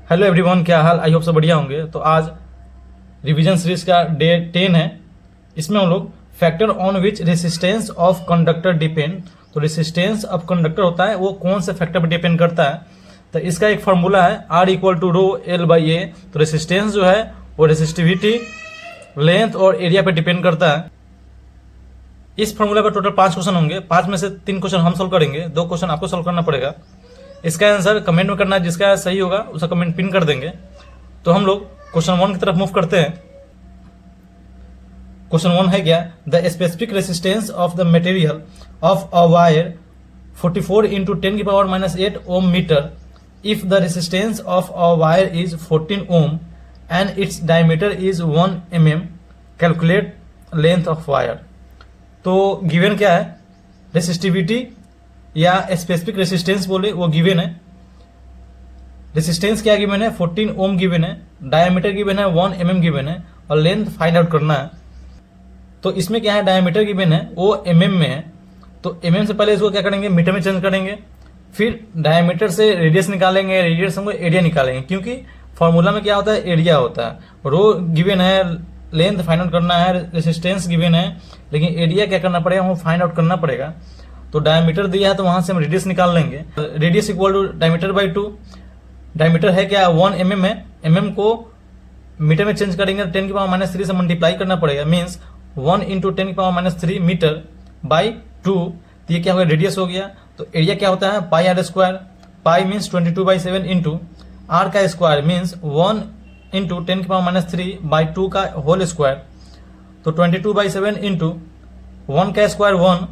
Hello everyone, क्या हाल। I hope सब बढ़िया होंगे। तो आज रिवीजन सीरीज का डे 10 है। इसमें हम लोग factor on which resistance of conductor depend, तो रेसिस्टेंस ऑफ कंडक्टर होता है वो कौन से फैक्टर पर डिपेंड करता है। तो इसका एक फार्मूला है R equal to rho L by A. तो रेसिस्टेंस जो है वो रेसिस्टिविटी, लेंथ और एरिया पे डिपेंड करता है। इस फार्मूला का टोटल 5 क्वेश्चन होंगे। 5 में से 3 क्वेश्चन हम सोल्व करेंगे, 2 क्वेश्चन आपको सोल्व करना पड़ेगा। इसका आंसर कमेंट में करना है, जिसका सही होगा उसका कमेंट पिन कर देंगे। तो हम लोग क्वेश्चन 1 की तरफ मूव करते हैं। क्वेश्चन 1 है क्या, the specific resistance of the material of a wire 44 into 10 की power minus 8 ohm metre if the resistance of a wire is 14 ohm and its diameter is 1 mm, calculate length of wire. तो given क्या है, resistivity या specific resistance बोले वो given है। Resistance क्या given है, 14 ओम गिवन है, डायमीटर गिवन है 1 mm गिवन है, और लेंथ फाइंड आउट करना है। तो इसमें क्या है, डायमीटर गिवन है वो mm में है। तो mm से पहले इसको क्या करेंगे, मीटर में चेंज करेंगे, फिर डायमीटर से रेडियस निकालेंगे, रेडियस से एरिया निकालेंगे, क्योंकि फॉर्मूला में क्या होता है, एरिया होता है। रो गिवन है, लेंथ फाइंड आउट करना है, रेसिस्टेंस गिवन है, लेकिन एरिया क्या करना पड़ेगा, वो फाइंड आउट करना पड़ेगा। तो डायमीटर दिया है तो वहां से हम रेडियस निकाल लेंगे। Radius equal to diameter by 2। Diameter है क्या, 1 mm है। mm को मीटर में चेंज करेंगे, 10 की पावर माइनस 3 से मल्टीप्लाई करना पड़ेगा, मीन्स 1 इंटू 10 की पावर माइनस 3 मीटर बाई 2। तो ये क्या हो गया, रेडियस हो गया। तो एरिया क्या होता है, pi R square. Pi means 22/7 into R का स्क्वायर मीन्स 1 इंटू 10 की पावर माइनस 3 बाई 2 का होल स्क्वायर। तो 22/7 इंटू 1 का स्क्वायर 1,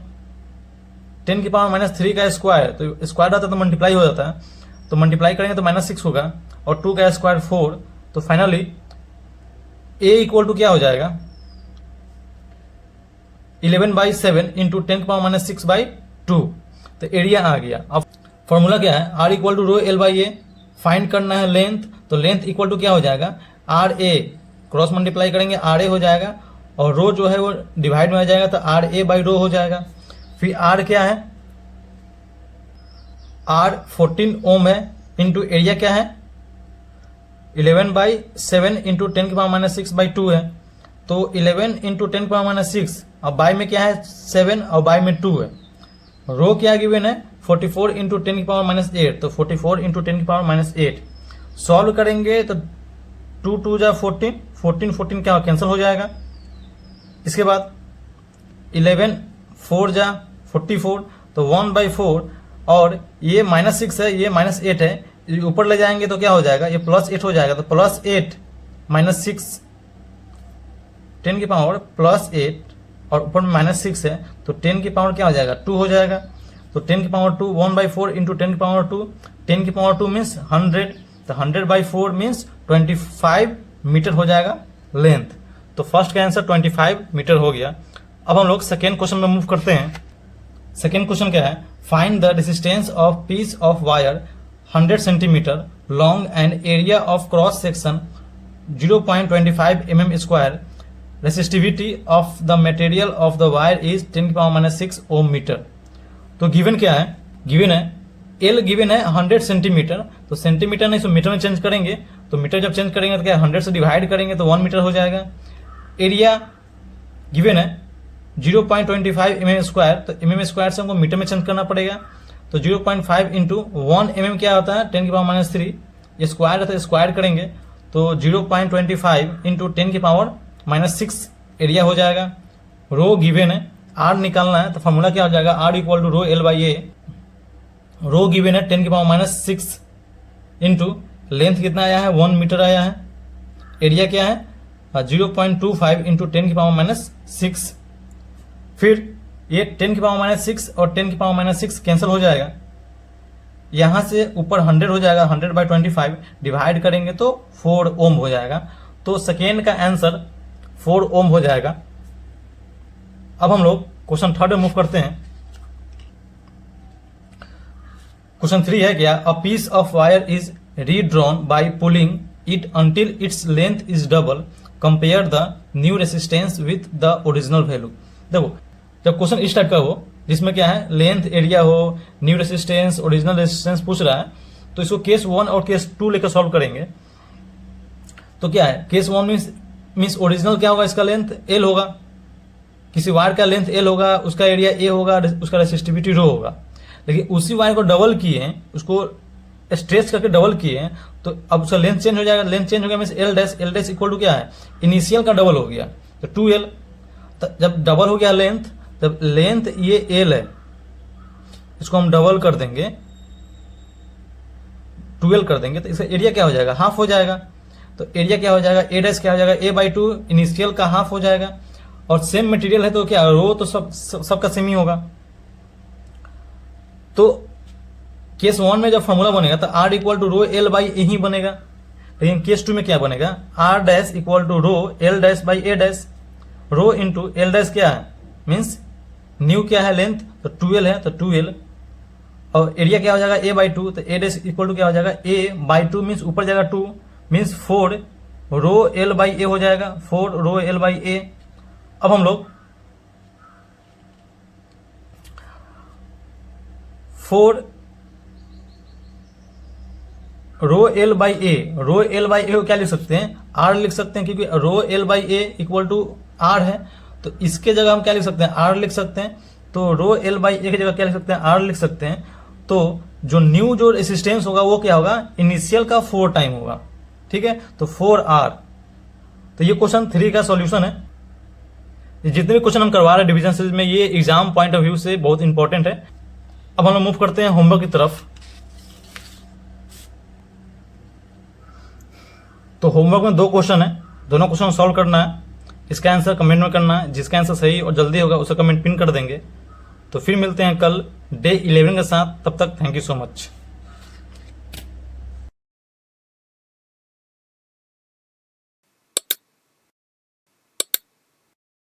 10 की पावर माइनस 3 का स्क्वायर, तो स्क्वायर आता है तो मल्टीप्लाई हो जाता है, तो मल्टीप्लाई करेंगे तो -6 होगा, और 2 का स्क्वायर 4। तो फाइनली ए इक्वल टू क्या हो जाएगा, 11/7 इंटू 10 की पावर माइनस 6/2। तो एरिया आ गया। अब फॉर्मूला क्या है, R equal to rho L by A. Find करना है लेंथ, तो लेंथ इक्वल टू क्या हो जाएगा, आर ए, क्रॉस मल्टीप्लाई करेंगे आर ए हो जाएगा, और रो जो है वो डिवाइड में आ जाएगा, तो आर ए बाई रो हो जाएगा। फिर R क्या है, R 14 ओम है, इंटू एरिया क्या है 11/7 इंटू 10 की पावर माइनस 6/2 है। तो 11 इंटू 10 की पावर माइनस 6, अब बाई में क्या है 7 और बाई में 2 है। रो क्या गिवन है 44 इंटू 10 की पावर माइनस 8, तो 44 इंटू 10 की पावर माइनस 8। सॉल्व करेंगे तो 2 2 जा 14, 14 क्या कैंसिल हो जाएगा। इसके बाद 11 4 जा 44, तो 1/4, और ये -6 है, ये -8 है, ऊपर ले जाएंगे तो क्या हो जाएगा, ये +8 हो जाएगा। तो +8 -6, 10 की पावर +8, और ऊपर में -6 है, तो 10 की पावर क्या हो जाएगा 2 हो जाएगा। तो 10 की पावर 2, 1/4 इंटू 10 की पावर 2, 10 की पावर 2 मीन्स 100, तो 100/4 मीन्स 25 मीटर हो जाएगा लेंथ। तो फर्स्ट का आंसर 25 मीटर हो गया। अब हम लोग सेकेंड क्वेश्चन में मूव करते हैं। सेकेंड क्वेश्चन क्या है, find the resistance of peace of wire 100 centimetre long and area of cross section 0.25 mm square. Resistivity of the material of the wire is 10 की पावर माइनस 6 ओम metre. तो given क्या है, given है L given है 100 centimetre, तो centimetre नहीं, सो metre में change करेंगे। तो मीटर जब चेंज करेंगे तो क्या 100 से डिवाइड करेंगे तो 1 मीटर हो जाएगा। एरिया गिवन है 0.25 mm स्क्वायर, तो mm स्क्वायर से हमको मीटर में चेंज करना पड़ेगा। तो 0.5 इंटू 1 mm क्या होता है 10 की पावर माइनस 3, ये स्क्वायर रहता है, स्क्वायर करेंगे तो 0.25 इंटू 10 की पावर माइनस 6 एरिया हो जाएगा। रो गिवन है, R निकालना है, तो फॉर्मूला क्या हो जाएगा, R equal to rho L by A. Rho given है 10 की पावर माइनस 6 इंटू लेंथ कितना आया है 1 मीटर आया है, एरिया क्या है 0.25 इंटू 10 की पावर माइनस 6। फिर ये 10 की पावर माइनस 6 और 10 की पावर माइनस 6 कैंसिल हो जाएगा, यहां से ऊपर 100 हो जाएगा, 100/25 डिवाइड करेंगे तो 4 ओम हो जाएगा। तो सेकेंड का आंसर 4 ओम हो जाएगा। अब हम लोग क्वेश्चन 3 में मूव करते हैं। क्वेश्चन 3 है क्या, a piece of wire is redrawn by pulling it until its length is double, compare the new resistance with the original value. देखो जब क्वेश्चन इस टाइप का हो, जिसमें क्या है लेंथ, एरिया हो, न्यू रेसिस्टेंस, ओरिजिनल रेसिस्टेंस पूछ रहा है, तो इसको केस 1 और केस 2 लेकर सॉल्व करेंगे। तो क्या है, केस 1 मीन्स ओरिजिनल क्या होगा, इसका लेंथ L होगा, किसी वायर का लेंथ L होगा, उसका एरिया A होगा, उसका रेसिस्टिविटी रो होगा। लेकिन उसी वायर को डबल किए हैं, उसको स्ट्रेच करके डबल किए हैं, तो अब उसका लेंथ चेंज हो जाएगा। लेंथ चेंज हो गया means L dash equal to क्या है, इनिशियल का डबल हो गया तो 2L। जब डबल हो गया लेंथ, तब लेंथ ये L है, इसको हम डबल कर देंगे 12 कर देंगे, तो इसका एरिया क्या हो जाएगा, हाफ हो जाएगा। तो एरिया क्या हो जाएगा, A डैश क्या हो जाएगा, A/2 इनिशियल का हाफ हो जाएगा। और सेम मटेरियल है तो क्या, रो तो सबका सेम ही होगा। तो केस 1 में जब फॉर्मूला बनेगा तो R equal to rho L by A ही बनेगा। लेकिन केस 2 में क्या बनेगा, R dash equal to rho L dash by A dash, rho into L dash क्या है, मीन्स न्यू क्या है लेंथ, तो 2L है तो 2L। और एरिया क्या हो जाएगा A/2, तो A डैश इक्वल टू क्या हो जाएगा, A/2 मीन्स ऊपर जाएगा 2 मीन्स 4 रो L बाई ए हो जाएगा, 4 रो L बाई ए। अब हम लोग 4 rho L by A, rho L by A को क्या लिख सकते हैं, R लिख सकते हैं, क्योंकि rho L by A equal to R है। तो इसके जगह हम क्या लिख सकते हैं, R लिख सकते हैं। तो रो L बाई ए की जगह क्या लिख सकते हैं, R लिख सकते हैं। तो जो न्यू जो रेसिस्टेंस होगा वो क्या होगा, इनिशियल का 4 टाइम होगा, ठीक है, तो 4R। तो ये क्वेश्चन 3 का सॉल्यूशन है। जितने भी क्वेश्चन हम करवा रहे हैं डिवीजन सीरीज में, ये एग्जाम पॉइंट ऑफ व्यू से बहुत इंपॉर्टेंट है। अब हम लोग मूव करते हैं होमवर्क की तरफ। तो होमवर्क में 2 क्वेश्चन है, दोनों क्वेश्चन सॉल्व करना है। इसका आंसर कमेंट में करना है, जिसका आंसर सही और जल्दी होगा उसे कमेंट पिन कर देंगे। तो फिर मिलते हैं कल डे 11 के साथ, तब तक थैंक यू सो मच।